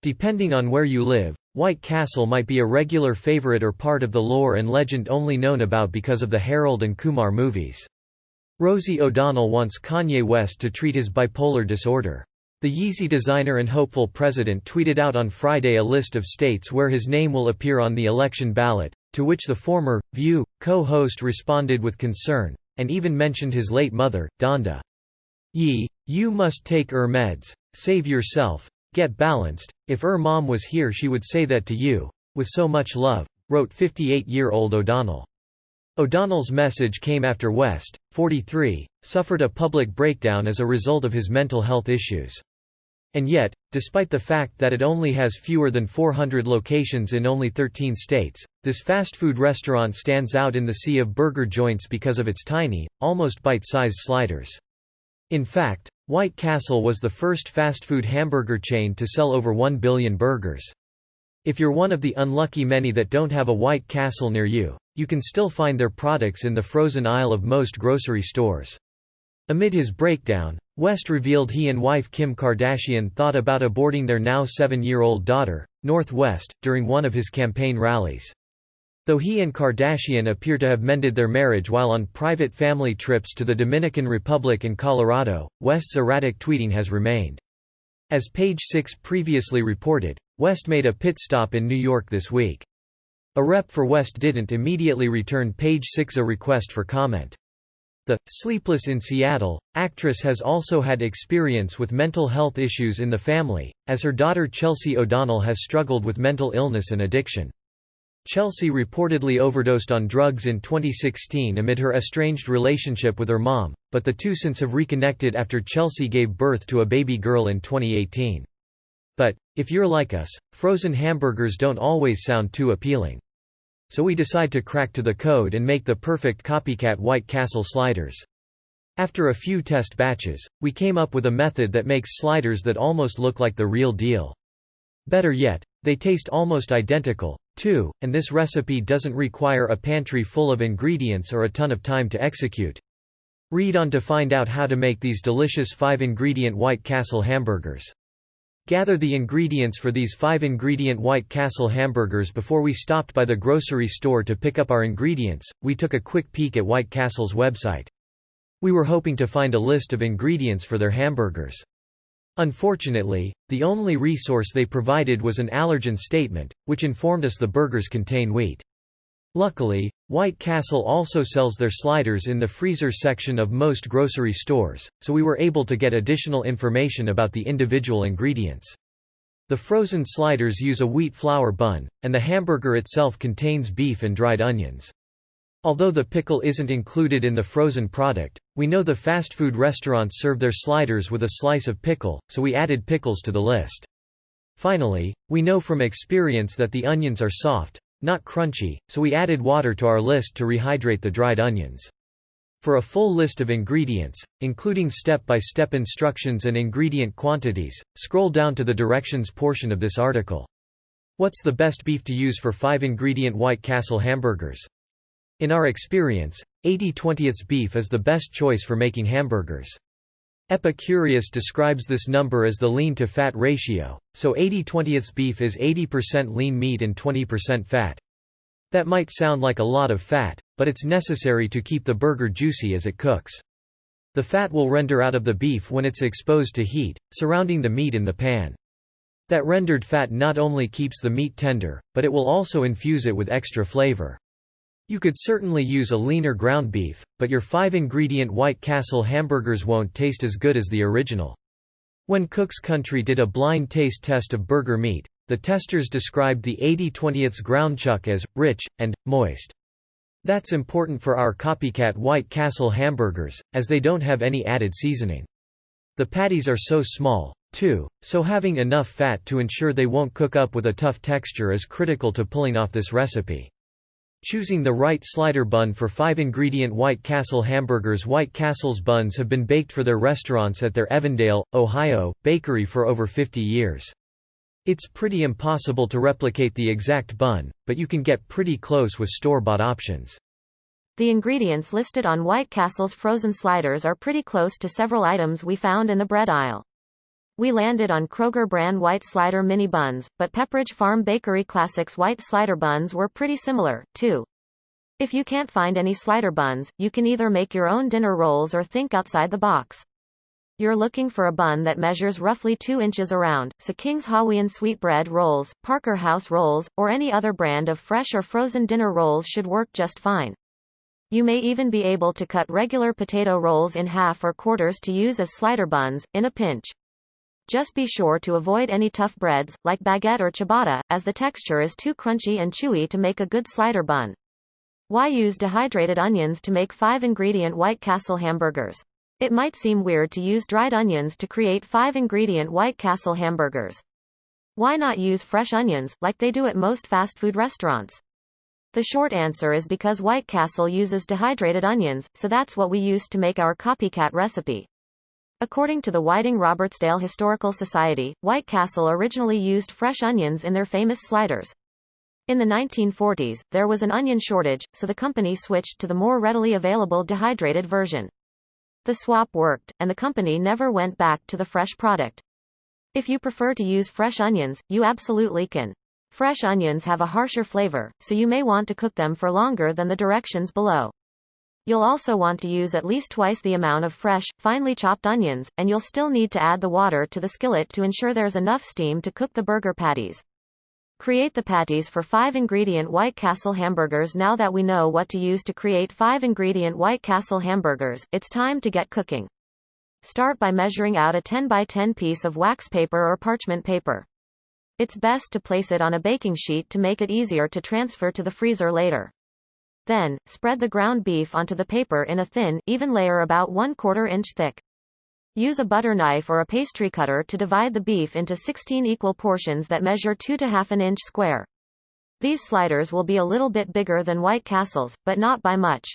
Depending on where you live, White Castle might be a regular favorite or part of the lore and legend only known about because of the Harold and Kumar movies. Rosie O'Donnell wants Kanye West to treat his bipolar disorder. The Yeezy designer and hopeful president tweeted out on Friday a list of states where his name will appear on the election ballot, to which the former View co-host responded with concern, and even mentioned his late mother, Donda. You must take meds, save yourself, get balanced, if mom was here she would say that to you, with so much love, wrote 58-year-old O'Donnell. O'Donnell's message came after West, 43, suffered a public breakdown as a result of his mental health issues. And yet, despite the fact that it only has fewer than 400 locations in only 13 states, this fast food restaurant stands out in the sea of burger joints because of its tiny, almost bite-sized sliders. In fact, White Castle was the first fast food hamburger chain to sell over 1 billion burgers. If you're one of the unlucky many that don't have a White Castle near you, you can still find their products in the frozen aisle of most grocery stores. Amid his breakdown, West revealed he and wife Kim Kardashian thought about aborting their now 7-year-old daughter, Northwest, during one of his campaign rallies. Though he and Kardashian appear to have mended their marriage while on private family trips to the Dominican Republic and Colorado, West's erratic tweeting has remained. As Page Six previously reported, West made a pit stop in New York this week. A rep for West didn't immediately return Page Six a request for comment. The "Sleepless in Seattle" actress has also had experience with mental health issues in the family, as her daughter Chelsea O'Donnell has struggled with mental illness and addiction. Chelsea reportedly overdosed on drugs in 2016 amid her estranged relationship with her mom, but the two since have reconnected after Chelsea gave birth to a baby girl in 2018. But, if you're like us, frozen hamburgers don't always sound too appealing. So we decide to crack to the code and make the perfect copycat White Castle sliders. After a few test batches, we came up with a method that makes sliders that almost look like the real deal. Better yet, they taste almost identical, too, and this recipe doesn't require a pantry full of ingredients or a ton of time to execute. Read on to find out how to make these delicious 5-ingredient White Castle hamburgers. Gather the ingredients for these 5-ingredient White Castle hamburgers. Before we stopped by the grocery store to pick up our ingredients, we took a quick peek at White Castle's website. We were hoping to find a list of ingredients for their hamburgers. Unfortunately, the only resource they provided was an allergen statement, which informed us the burgers contain wheat. Luckily, White Castle also sells their sliders in the freezer section of most grocery stores, so we were able to get additional information about the individual ingredients. The frozen sliders use a wheat flour bun, and the hamburger itself contains beef and dried onions. Although the pickle isn't included in the frozen product, we know the fast food restaurants serve their sliders with a slice of pickle, so we added pickles to the list. Finally, we know from experience that the onions are soft, not crunchy, so we added water to our list to rehydrate the dried onions. For a full list of ingredients, including step-by-step instructions and ingredient quantities, scroll down to the directions portion of this article. What's the best beef to use for 5-ingredient White Castle hamburgers? In our experience, 80/20 beef is the best choice for making hamburgers. Epicurious describes this number as the lean-to-fat ratio, so 80/20 beef is 80% lean meat and 20% fat. That might sound like a lot of fat, but it's necessary to keep the burger juicy as it cooks. The fat will render out of the beef when it's exposed to heat, surrounding the meat in the pan. That rendered fat not only keeps the meat tender, but it will also infuse it with extra flavor. You could certainly use a leaner ground beef, but your 5-ingredient White Castle hamburgers won't taste as good as the original. When Cook's Country did a blind taste test of burger meat, the testers described the 80/20 ground chuck as rich and moist. That's important for our copycat White Castle hamburgers, as they don't have any added seasoning. The patties are so small, too, so having enough fat to ensure they won't cook up with a tough texture is critical to pulling off this recipe. Choosing the right slider bun for 5-ingredient White Castle hamburgers. White Castle's buns have been baked for their restaurants at their Evandale, Ohio, bakery for over 50 years. It's pretty impossible to replicate the exact bun, but you can get pretty close with store-bought options. The ingredients listed on White Castle's frozen sliders are pretty close to several items we found in the bread aisle. We landed on Kroger brand white slider mini buns, but Pepperidge Farm Bakery Classics white slider buns were pretty similar, too. If you can't find any slider buns, you can either make your own dinner rolls or think outside the box. You're looking for a bun that measures roughly 2 inches around, so King's Hawaiian sweetbread rolls, Parker House rolls, or any other brand of fresh or frozen dinner rolls should work just fine. You may even be able to cut regular potato rolls in half or quarters to use as slider buns, in a pinch. Just be sure to avoid any tough breads, like baguette or ciabatta, as the texture is too crunchy and chewy to make a good slider bun. Why use dehydrated onions to make 5-ingredient White Castle hamburgers? It might seem weird to use dried onions to create 5-ingredient White Castle hamburgers. Why not use fresh onions, like they do at most fast food restaurants? The short answer is because White Castle uses dehydrated onions, so that's what we used to make our copycat recipe. According to the Whiting-Robertsdale Historical Society, White Castle originally used fresh onions in their famous sliders. In the 1940s, there was an onion shortage, so the company switched to the more readily available dehydrated version. The swap worked, and the company never went back to the fresh product. If you prefer to use fresh onions, you absolutely can. Fresh onions have a harsher flavor, so you may want to cook them for longer than the directions below. You'll also want to use at least twice the amount of fresh, finely chopped onions, and you'll still need to add the water to the skillet to ensure there's enough steam to cook the burger patties. Create the patties for 5-ingredient White Castle hamburgers. Now that we know what to use to create 5-ingredient White Castle hamburgers, it's time to get cooking. Start by measuring out a 10 by 10 piece of wax paper or parchment paper. It's best to place it on a baking sheet to make it easier to transfer to the freezer later. Then, spread the ground beef onto the paper in a thin, even layer about 1/4 inch thick. Use a butter knife or a pastry cutter to divide the beef into 16 equal portions that measure 2 to 1/2 inch square. These sliders will be a little bit bigger than White Castle's, but not by much.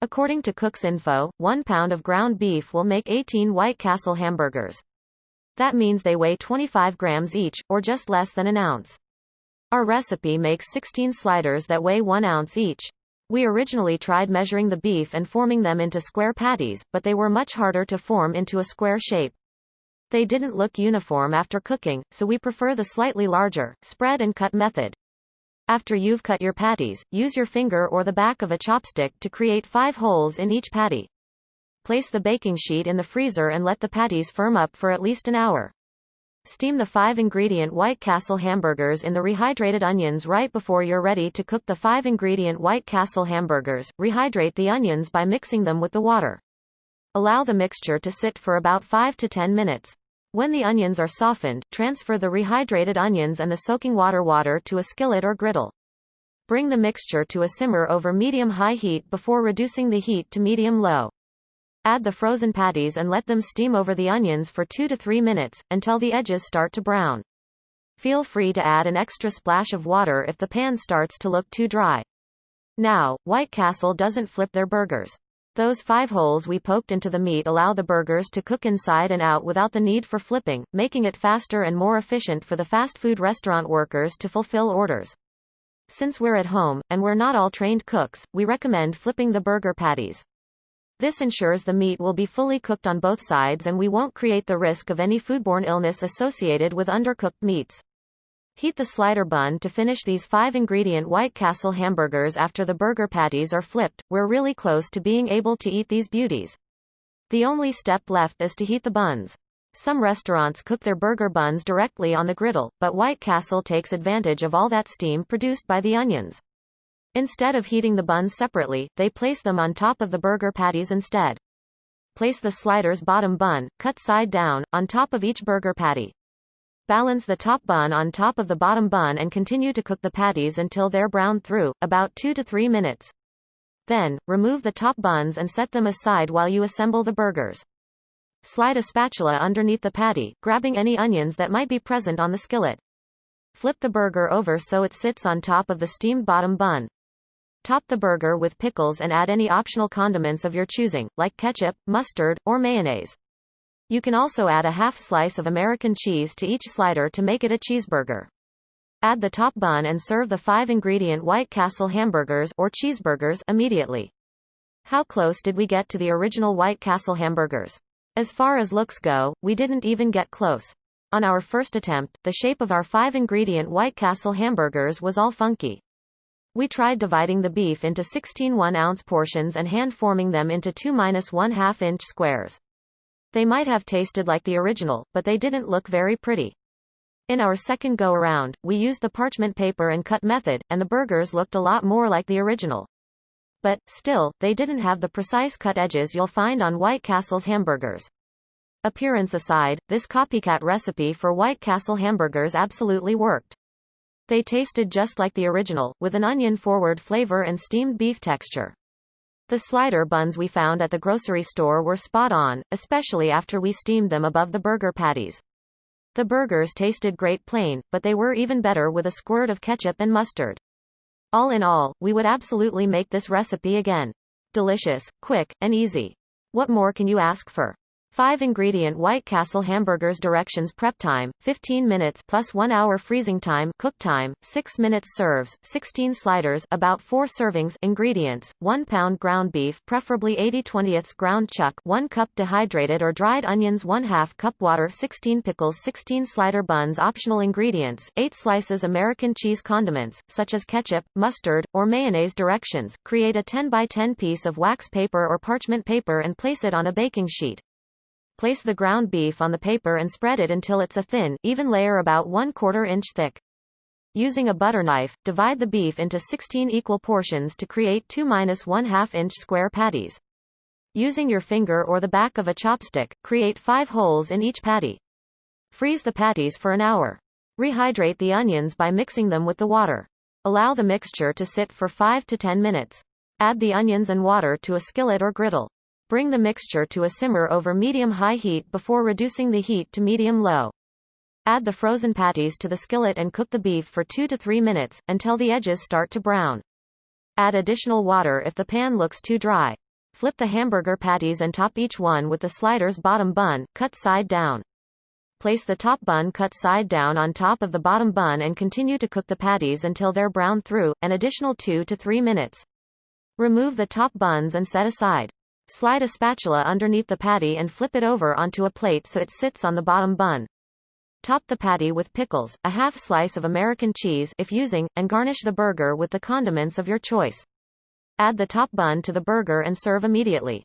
According to Cook's Info, 1 pound of ground beef will make 18 White Castle hamburgers. That means they weigh 25 grams each, or just less than an ounce. Our recipe makes 16 sliders that weigh 1 ounce each. We originally tried measuring the beef and forming them into square patties, but they were much harder to form into a square shape. They didn't look uniform after cooking, so we prefer the slightly larger, spread and cut method. After you've cut your patties, use your finger or the back of a chopstick to create 5 holes in each patty. Place the baking sheet in the freezer and let the patties firm up for at least an hour. Steam the 5-ingredient White Castle hamburgers in the rehydrated onions right before you're ready to cook the 5-ingredient White Castle hamburgers. Rehydrate the onions by mixing them with the water. Allow the mixture to sit for about 5 to 10 minutes. When the onions are softened, transfer the rehydrated onions and the soaking water to a skillet or griddle. Bring the mixture to a simmer over medium-high heat before reducing the heat to medium-low. Add the frozen patties and let them steam over the onions for 2 to 3 minutes, until the edges start to brown. Feel free to add an extra splash of water if the pan starts to look too dry. Now, White Castle doesn't flip their burgers. Those 5 holes we poked into the meat allow the burgers to cook inside and out without the need for flipping, making it faster and more efficient for the fast food restaurant workers to fulfill orders. Since we're at home, and we're not all trained cooks, we recommend flipping the burger patties. This ensures the meat will be fully cooked on both sides and we won't create the risk of any foodborne illness associated with undercooked meats. Heat the slider bun to finish these 5-ingredient White Castle hamburgers. After the burger patties are flipped, we're really close to being able to eat these beauties. The only step left is to heat the buns. Some restaurants cook their burger buns directly on the griddle, but White Castle takes advantage of all that steam produced by the onions. Instead of heating the buns separately, they place them on top of the burger patties instead. Place the slider's bottom bun, cut side down, on top of each burger patty. Balance the top bun on top of the bottom bun and continue to cook the patties until they're browned through, about 2 to 3 minutes. Then, remove the top buns and set them aside while you assemble the burgers. Slide a spatula underneath the patty, grabbing any onions that might be present on the skillet. Flip the burger over so it sits on top of the steamed bottom bun. Top the burger with pickles and add any optional condiments of your choosing, like ketchup, mustard, or mayonnaise. You can also add a half slice of American cheese to each slider to make it a cheeseburger. Add the top bun and serve the 5-ingredient White Castle hamburgers, or cheeseburgers, immediately. How close did we get to the original White Castle hamburgers? As far as looks go, we didn't even get close. On our first attempt, the shape of our 5-ingredient White Castle hamburgers was all funky. We tried dividing the beef into 16 1-ounce portions and hand-forming them into 2 1/2 inch squares. They might have tasted like the original, but they didn't look very pretty. In our second go-around, we used the parchment paper and cut method, and the burgers looked a lot more like the original. But, still, they didn't have the precise cut edges you'll find on White Castle's hamburgers. Appearance aside, this copycat recipe for White Castle hamburgers absolutely worked. They tasted just like the original, with an onion-forward flavor and steamed beef texture. The slider buns we found at the grocery store were spot on, especially after we steamed them above the burger patties. The burgers tasted great plain, but they were even better with a squirt of ketchup and mustard. All in all, we would absolutely make this recipe again. Delicious, quick, and easy. What more can you ask for? 5-ingredient White Castle hamburgers. Directions: prep time 15 minutes plus 1 hour freezing time. Cook time 6 minutes. Serves 16 sliders, about 4 servings. Ingredients: 1 pound ground beef, preferably 80/20 ground chuck, 1 cup dehydrated or dried onions, 1/2 cup water, 16 pickles, 16 slider buns. Optional ingredients: 8 slices American cheese. Condiments such as ketchup, mustard, or mayonnaise. Directions: create a 10 by 10 piece of wax paper or parchment paper and place it on a baking sheet. Place the ground beef on the paper and spread it until it's a thin, even layer about 1/4 inch thick. Using a butter knife, divide the beef into 16 equal portions to create 2 1/2 inch square patties. Using your finger or the back of a chopstick, create 5 holes in each patty. Freeze the patties for an hour. Rehydrate the onions by mixing them with the water. Allow the mixture to sit for 5 to 10 minutes. Add the onions and water to a skillet or griddle. Bring the mixture to a simmer over medium-high heat before reducing the heat to medium-low. Add the frozen patties to the skillet and cook the beef for 2 to 3 minutes, until the edges start to brown. Add additional water if the pan looks too dry. Flip the hamburger patties and top each one with the slider's bottom bun, cut side down. Place the top bun cut side down on top of the bottom bun and continue to cook the patties until they're brown through, an additional 2 to 3 minutes. Remove the top buns and set aside. Slide a spatula underneath the patty and flip it over onto a plate so it sits on the bottom bun. Top the patty with pickles, a half slice of American cheese if using, and garnish the burger with the condiments of your choice. Add the top bun to the burger and serve immediately.